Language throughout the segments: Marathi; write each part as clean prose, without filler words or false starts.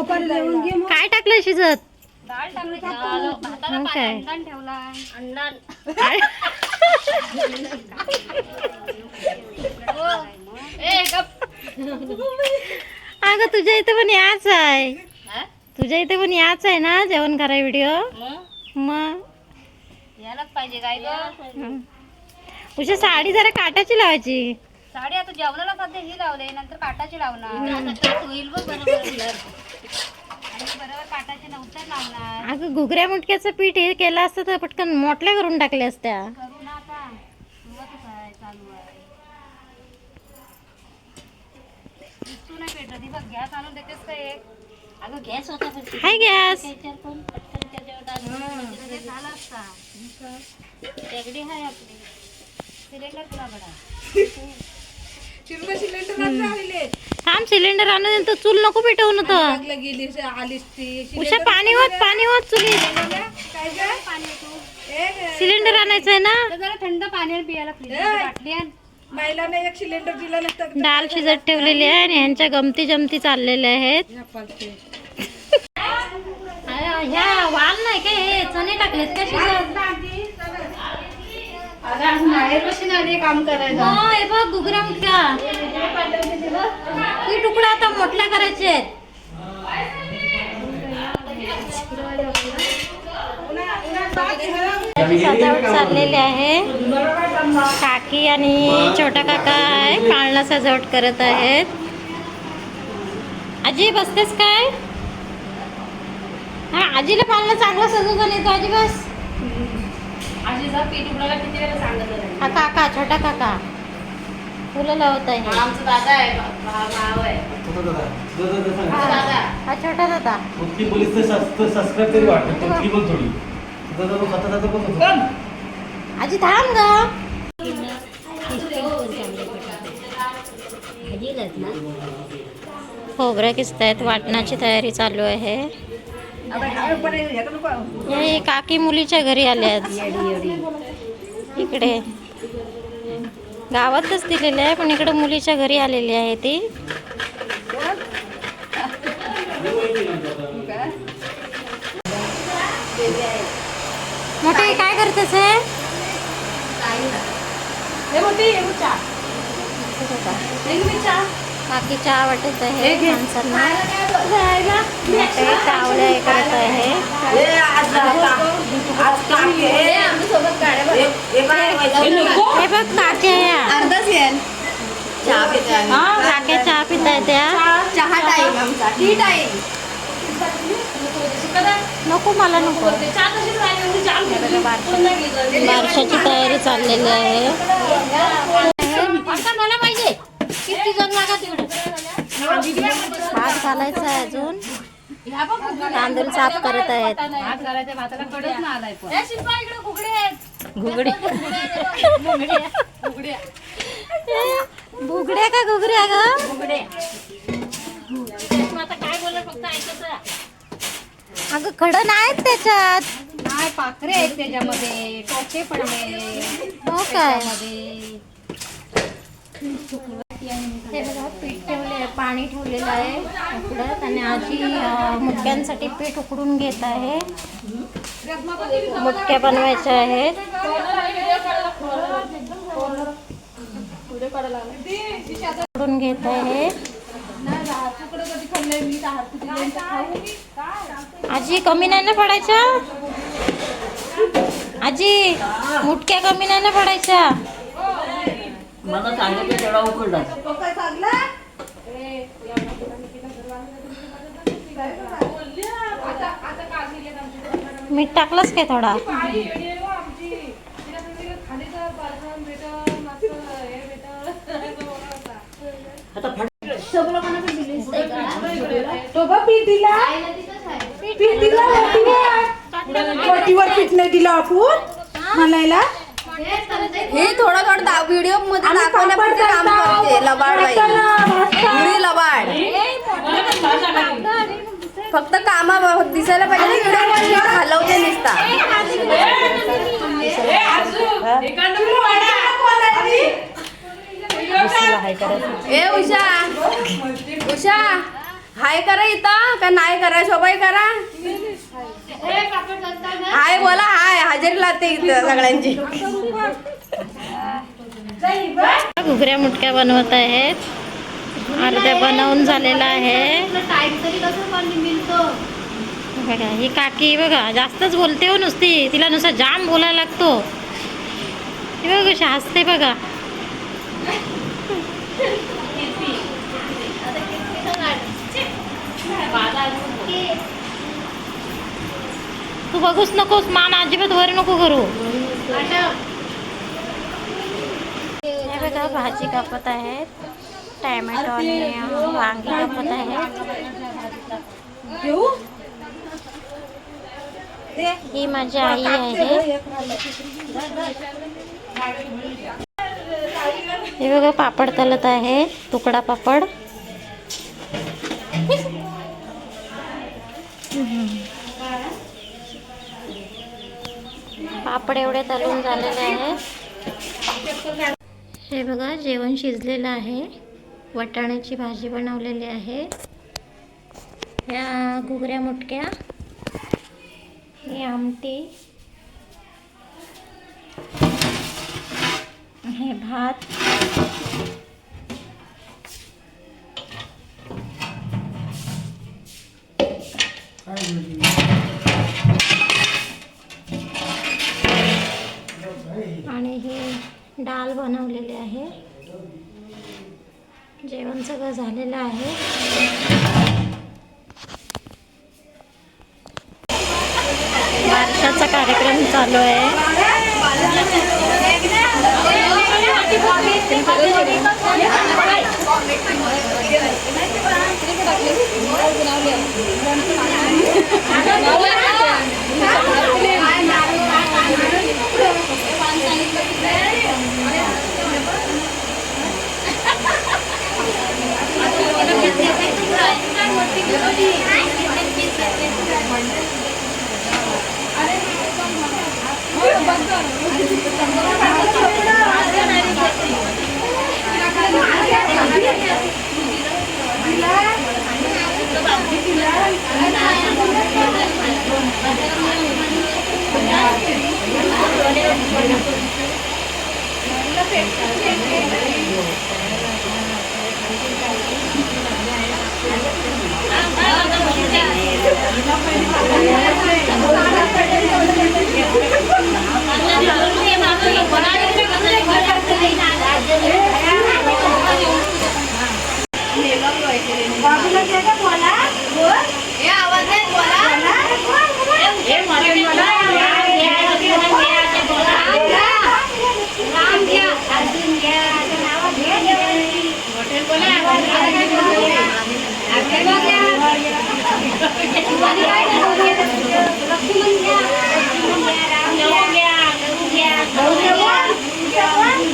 काय टाकलं शिजत? डाळ टाकली, भाताला मग काय? अंडण ठेवलाय. अगं तुझ्या इथे पण याच आहे. तुझ्या इथे पण याच आहे ना जेवण कराय व्हिडिओ. मग यायलाच पाहिजे काय ग. तुझी साडी जरा काटाची लावायची. साडी आता जेवणाला सध्या ही लावले, नंतर काटाची लावणार. होईल बघ बरोबर. बरोबर काटाची नंतर लावणार. अगं घुगऱ्या मुटक्याचं पीठ हे केलं असतं तर पटकन मोठल्या करून टाकल्या असत्या. करू ना आता. सुरुवातच आहे, चालू आहे. दिसतो नाही पेटत. ही बघ गॅस आणून देतेस का एक? अगं गॅस होता पण हाय गॅस. झाला असता. शेगडी आहे आपली. सिलेंडर तुला बडा. थांब सिलेंडर आणून तर चूल नको पेटवून होतं. उषा पाणी होत चुलीत. सिलेंडर आणायचं आहे ना. जरा थंड पाणी पियाला बाटली आण. महिलांना एक सिलेंडर दिला नसतं. डाळ शिजत ठेवलेली आहे आणि यांच्या गमती जमती चाललेल्या आहेत. ह्या वाल नाही काय हे चणे टाकलेत का शिजत? काम करायचं. हो हे बघ घुगऱ्या मुटक्या. ही तुकडा आता मोठल्या करायचे आहेत. सजावट चाललेली आहे. काकी आणि छोटा काका आहे पाळणा सजावट करत आहेत. आजी बसतेस काय? हा आजीला पाळणा चांगला सजवता नाही तो. आजी बस. आजीचा पीठ उघडायला किती वेळा सांगत आहे. हा काका छोटा काका फुलं लावत आहे. आमचा दादा आहे, भाव आहे. दादा हा छोटा दादा. आजी थांब ग. खोबऱ्या किसतायत. वाटणाची तयारी चालू आहे. हे काकी मुलीच्या घरी आल्यात. इकडे गावातच दिलेले आहे पण इकडे मुलीच्या घरी आलेली आहे ती. मोठे काय करतेस हे? काकी चहा वाटत आहे माणसांना. मोठे चावले करत आहे. हे बघ काक्या काक्या चहा पिताय त्या. चहा टाईम आमचा. टी टाईम नको मला नको. बारशाची तयारी चाललेली आहे. मला पाहिजे किती जण लागा तिकडे. भात घालायचा आहे अजून. तांदूळ साफ करत आहेत. घुगड्या का घुगऱ्या ग? काय बोलत फक्त ऐकायचं. अगं खडं नाहीत त्याच्यात. नाही पाखरे आहेत त्याच्यामध्ये, टोके पण आहे. हो काय? हे बघा पीठ ठेवले, पाणी ठेवलेलं आहे उकडत आणि आजी मुटक्यांसाठी पीठ उकडून घेत आहे. मुटक्या बनवायच्या आहेत. उकडून घेत आहे. आजी कमी नाही ना पडायच्या? आजी मुटक्या कमी नाही ना पडायच्या? मला सांगितलं तेवढा उकडला. मीठ टाकलंस काय थोडा? पीठ नाही दिला आपण म्हणायला. हे थोडं व्हिडिओ मध्ये दाखवण्यापुरते काम करते. लबाड बाई लबाड. फक्त कामा दिसायला पाहिजे ना. व्हिडिओ हलवते नुसता. ए उषा उषा हाय करा इथं का नाही करा शोभाई करा हाय बोला हाय हजेरी लागते इथं सगळ्यांची घुगऱ्या मुटक्या बनवत आहेत. अर्ध्या बनवून झालेला आहे. बघा ही काकी बघा जास्तच बोलते हो नुसती. तिला नुसतं जाम बोलायला लागतो. ही बघा कशी हसते बघा. तू बघूच नकोस मान अजिबात वर नको करू. हे बघा भाजी कापत आहेत. टॅमॅटो आणि वांगी कापत आहेत. ही माझी आई आहे. हे बघा पापड तळत आहे. तुकडा पापड. पापड एवढे तळून झालेले आहे. हे बघा जेवण शिजलेलं आहे. वाटाण्याची भाजी बनवलेली आहे. ह्या घुगऱ्या मुटक्या, ही आमटी, हे भात, आणि हे डाळ बनवलेली आहे. जेवण सगळं झालेलं आहे. बारशाचा कार्यक्रम चालू आहे.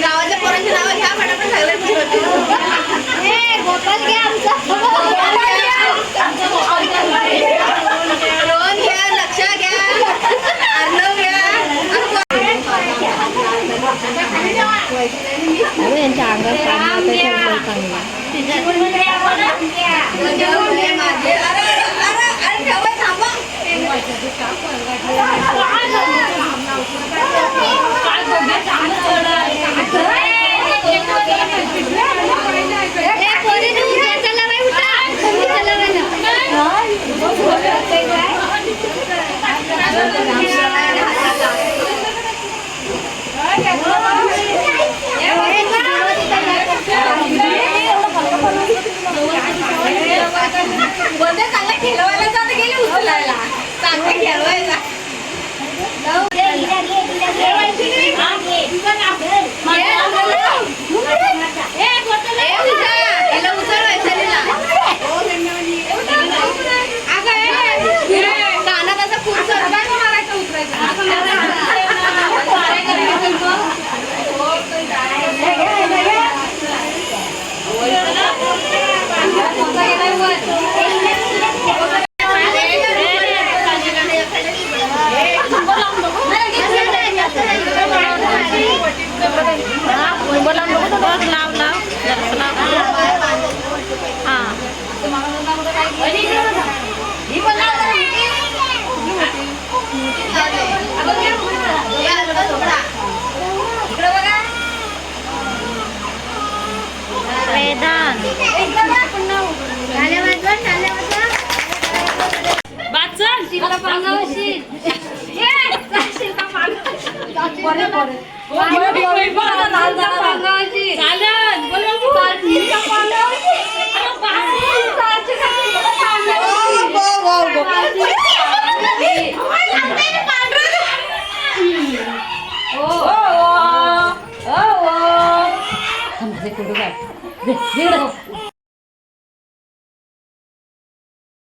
गावाच्या पोरांची नावं घ्या फटाफट रोहन घ्या, लक्षा घ्या, अर्णव घ्या. यांच्या अंगात पाणी वेदांत शिल्पा पांगावशील. शिल्पा पांगावशील. माझे कुठं काय